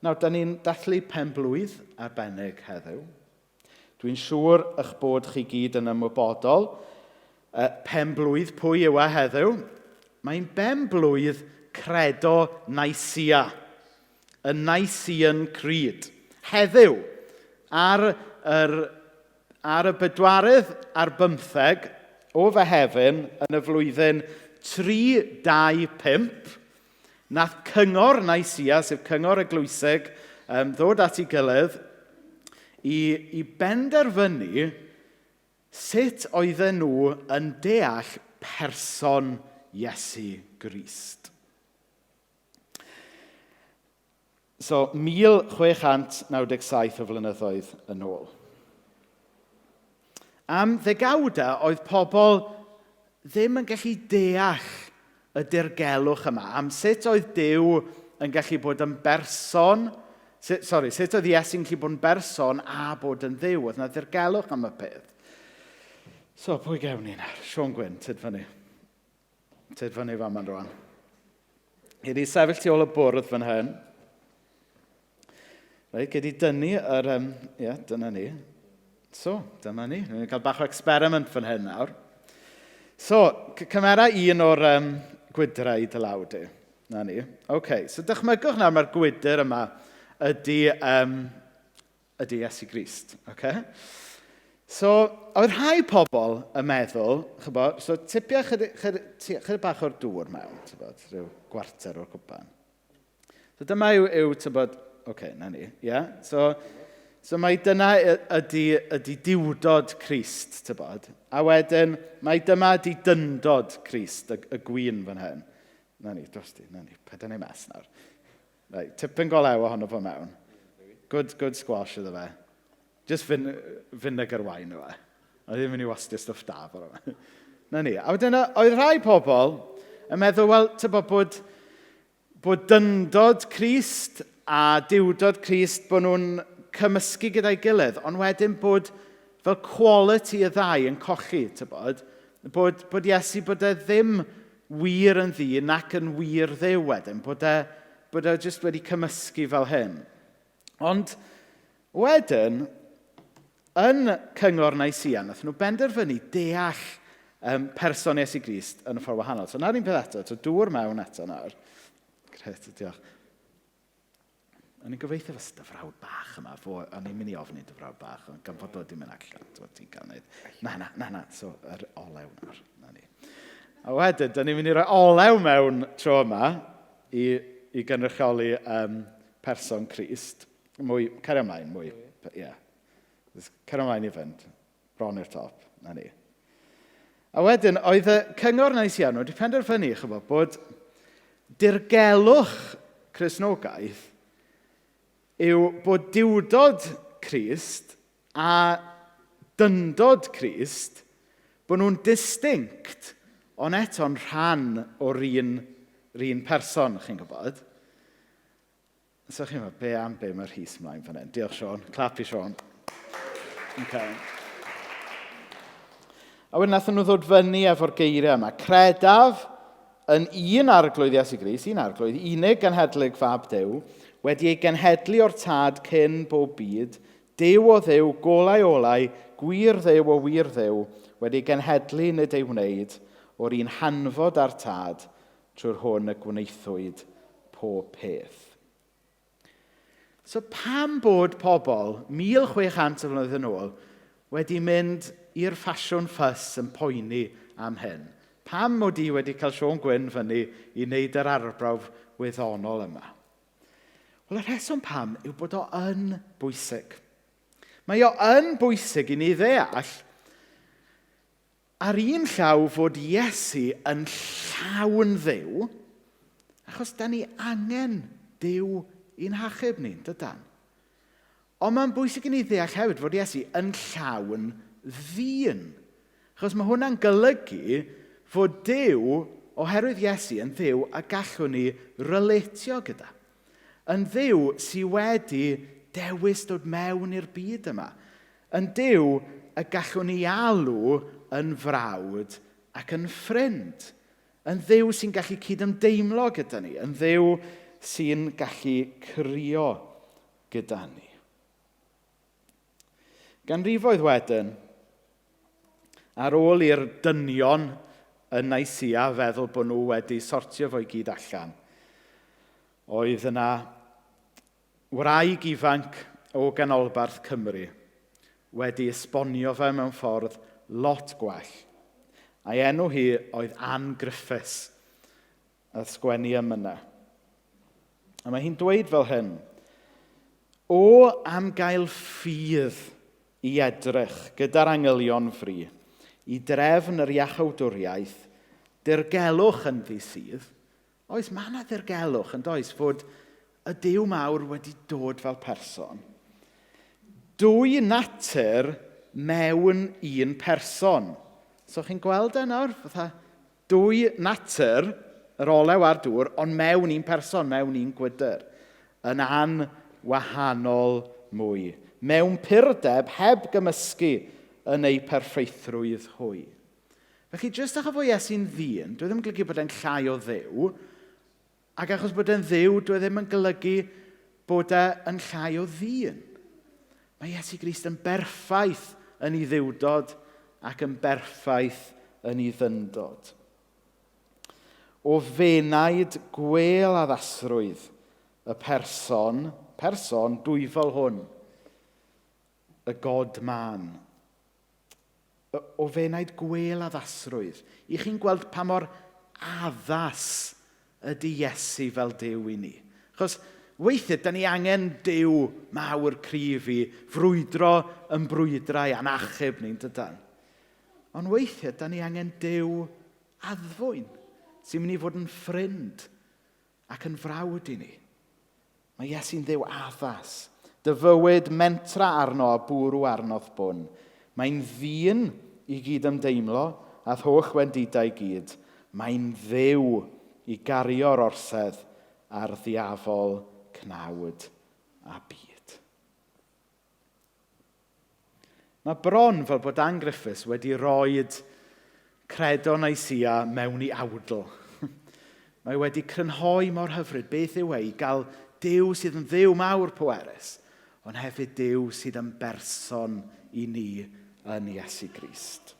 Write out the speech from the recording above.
Nawr, da ni'n dathlu penblwydd arbennig heddiw. Dwi'n siŵr eich bod chi gyd yn ymwybodol. Penblwydd pwy yw e heddiw? Mae'n benblwydd credo Nicea. Y Nicean Creed. Heddiw, ar y 4 o Fehefin yn y flwyddyn 325, nath Cyngor Nicea, sef Cyngor Eglwysig, ddod at ei gilydd i benderfynu sut oedden nhw yn deall person Iesu Grist. So, 1697 o flynyddoedd yn ôl. Am ddegawdau oedd pobl ddim yn gallu deall y dirgelwch yma, am sut oedd Duw yn gallu bod yn berson, sut oedd Iesu'n gallu bod yn berson a bod yn Dduw, oedd yna dirgelwch am y peth. So, pwy gewn ni nawr? Sion Gwyn, tyd fyny. Tyd fyny fan ma'n rwan. Gei di sefyll tu ôl y bwrdd fan hyn. Reit, gei di dynnu yr... dyna ni. So, dyma ni. Ni'n cael bach o experiment fan hyn nawr. So, cymera un o'r gwydrau dy law di. Na ni. OK, so dychmygwch nawr mae'r gwydr yma ydy Iesu Grist. OK? So, oedd rhai pobl yn meddwl, chybod, so tipia chydig bach o'r dŵr mewn, chybod, rhyw gwarter o'r cwpan. So dyma yw tybod, na ni, So mae dyna ydy diwdod Crist, tybod. A wedyn, mae dyma ydy dyndod Crist, y gwyn fan hyn. Na ni, peda ni mes nawr. Right, tipyn golew ohono fo mewn. Good squash iddo fe. Just vinegar wine o fe. A ddim yn ei wastio stwff da fo. Na ni. A wedyn, oedd rhai pobl yn meddwl, wel, tybod bod dyndod Crist a diwdod Crist bod nhw'n cymysgu gyda'i gilydd, ond wedyn bod fel quality y ddau yn cochi, tybod, bod Iesu bod e ddim wir yn ddyn ac yn wir Dduw wedyn, bod e jyst wedi cymysgu fel hyn. Ond wedyn, yn Cyngor Nicea, nath nhw benderfynu deall person Iesu Grist yn y ffordd wahanol. So nawr un peth eto, so dŵr mewn eto nawr. Gret, diolch. O'n i'n gobeithio fes dyfrawd bach yma, o'n i'n mynd i ofni dyfrawd bach, ond gan fod wedi mynd allan, ti'n cael gwneud. Na, so yr olew nawr. Na ni. A wedyn, da ni'n mynd i roi olew mewn tro yma i gynrychioli person Crist. Cario ymlaen, mwy. Cario ymlaen i fynd. Bron i'r top. Na ni. A wedyn, oedd y Cyngor Nicea nhw wedi penderfynu, chybod, bod dirgelwch Cristnogaeth yw bod diwdod Crist a dyndod Crist, bod nhw'n distinct, ond eto'n rhan o'r un person, chi'n gwybod. So chi'n meddwl, be mae'r hys mlaen fan hyn. Diolch, Sion. Clap i Sion. Okay. A wedyn nath nhw ddod fyny efo'r geiriau yma. Credaf yn un arglwydd Iesu Grist, un arglwydd, unig genhedlig fab Duw, wedi ei genhedlu o'r tad cyn bob byd, Duw o Dduw, golau olau, gwir Dduw o wir Dduw, wedi ei genhedlu nid ei wneud, o'r un hanfod ar tad, trwy'r hwn y gwneithwyd pob peth. So pam bod pobl 1600 o flynyddoedd yn ôl wedi mynd i'r ffasiwn ffys yn poeni am hyn? Pam mod i wedi cael Sion Gwyn fyny i wneud yr arbrawf wyddonol yma? Wel, y rheswm pam yw bod o yn bwysig. Mae o yn bwysig i ni ddeall ar un llaw fod Iesu yn llawn Dduw, achos da ni angen Duw i'n hachub ni'n dydan. Ond mae'n bwysig i ni ddeall hefyd fod Iesu yn llawn ddyn. Achos mae hwnna'n golygu fod Duw, oherwydd Iesu, yn Dduw a gallwn ni relatio gyda. Yn Dduw sydd wedi dewis dod mewn i'r byd yma. Yn Dduw y gallwn ni alw yn frawd ac yn ffrind. Yn Dduw sy'n gallu cydymdeimlo gyda ni. Yn Dduw sy'n gallu crio gyda ni. Ganrifoedd wedyn, ar ôl i'r dynion yn Nicea feddwl bod nhw wedi sortio fo i gyd allan, oedd yna wraig ifanc o ganolbarth Cymru wedi esbonio fe mewn ffordd lot gwell. A'i enw hi oedd Ann Griffiths, a sgwennu am yna. A mae hi'n dweud fel hyn: "O am gael ffydd i edrych gyda'r angylion fri, i drefn yr iachawdwriaeth, dirgelwch yn ddisydd." Oes, mae yna dirgelwch yn does, fod y Duw mawr wedi dod fel person. Dwy natur mewn un person. So chi'n gweld e nawr? Fatha dwy natur, yr olew a'r dŵr, ond mewn un person, mewn un gwydr. Yn anwahanol mwy. Mewn purdeb heb gymysgu yn ei perfeithrwydd hwy. Felly, jyst achos fod Iesu'n ddyn, dwi ddim yn golygu bod e'n llai o Dduw, ac achos bod e'n Dduw, dwi ddim yn golygu bod e'n llai o ddyn. Mae Iesu Grist yn berffaith yn ei dduwdod ac yn berffaith yn ei ddyndod. O fenaid gwel addasrwydd y person dwyfol hwn, y God-man. O fenaid gwel addasrwydd. I chi'n gweld pa mor addas ydy Iesu fel Duw i ni. Achos weithiau, da ni angen Duw mawr cryf i frwydro yn brwydrau a'n achub ni'n dydan. Ond weithiau, da ni angen Duw addfwyn, sy'n mynd i fod yn ffrind ac yn frawd i ni. Mae Iesu'n Dduw addas. Dy fywyd mentra arno a bwrw arnodd bwn. Mae'n ddyn i gyd ymdeimlo, a holl wendidau gyd. Mae'n Dduw i gario'r orsedd a'r ddiafol cnawd a byd. Mae bron fel bod Ann Griffiths wedi rhoi credo Nicea mewn i awdl. Mae wedi crynhoi mor hyfryd beth yw ei gael Duw sydd yn Dduw mawr pwerus, ond hefyd Duw sydd yn berson i ni yn Iesu Grist.